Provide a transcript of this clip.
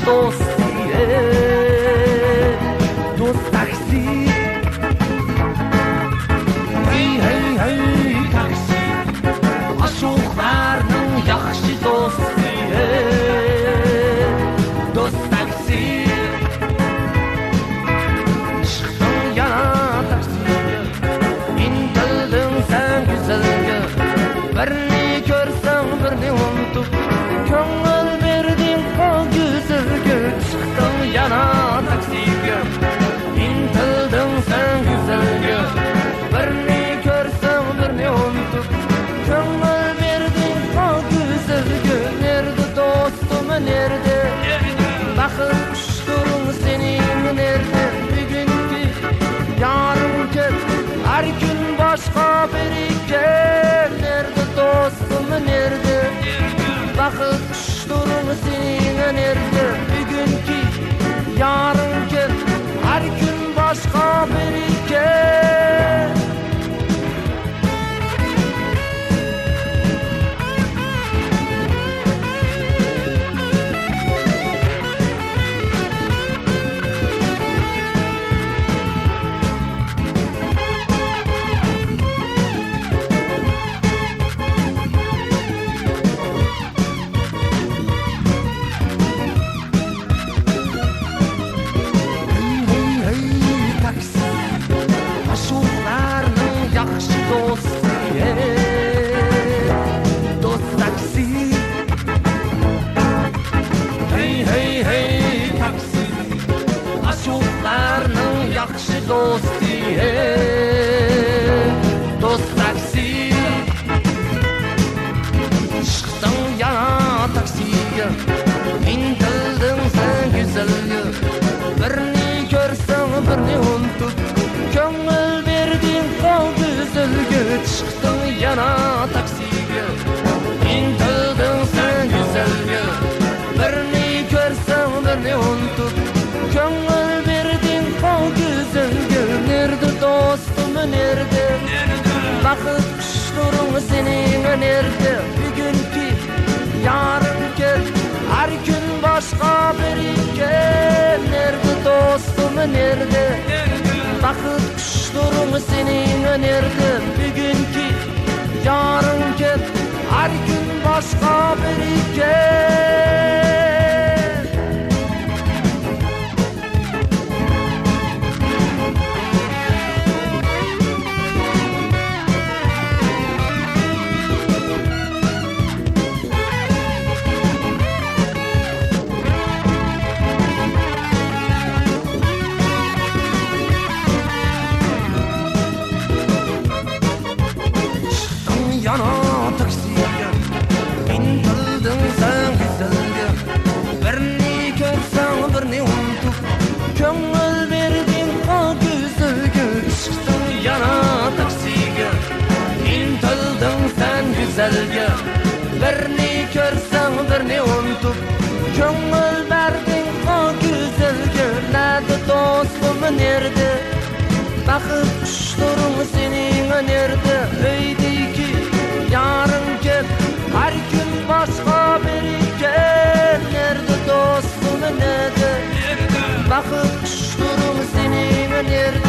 dost diye. Dost taksi. Hey hey hey taksi. Aşıqlarning yaxshi do'sti. Dost taksi. Chiqdim yana taksiga. Intildim sen güzelga. Birini ko'rsam birini unutib. Ko'ngil berding o güzelga. Chiqdim yana taksiga. Intildim sen güzelga. Birini ko'rsam birini unutib. Ko'ngil berding o güzelga. Nerede dostum nerede? Baxil qushturum sening nerede? Bugungi yarınki har kun boshqa biriga. Nerede dostum nerede? Baxil qushturum sening nerede? Bugungi yarınki har kun boshqa biriga. Dost taksi. Hey hey hey taksi. Aşıqlarning yaxshi do'sti. Dost taksi. Chiqdim yana taksiga. Intildim sen güzelga. Birini ko'rsam birini unutib. Ko'ngil berding o güzelga. Chiqdim yana taksiga. Intildim sen güzelga. Birini ko'rsam birini unutib. Ko'ngil berding o güzelga. Nerede dostum nerede? Baxil qushturum sening nerede? Bugunki yarınki har kun boshqa biriga. Nerede dostum nerede? Baxil qushturum sening nerede? Bugunki yarınki har kun boshqa biriga. Yana taksiga. Intildim sen güzelga. Birini ko'rsam birini unutib. Ko'ngil berding o güzelga. Chiqdim yana taksiga. Intildim sen güzelga. Birini ko'rsam birini unutib. Ko'ngil berding o güzelga. Nerede dostum nerede? Baxil qushturum sening nerede? Öydiki yarınki har kun boshqa biriga. Nerede dostum nerede? Baxil qushturum sening nerede?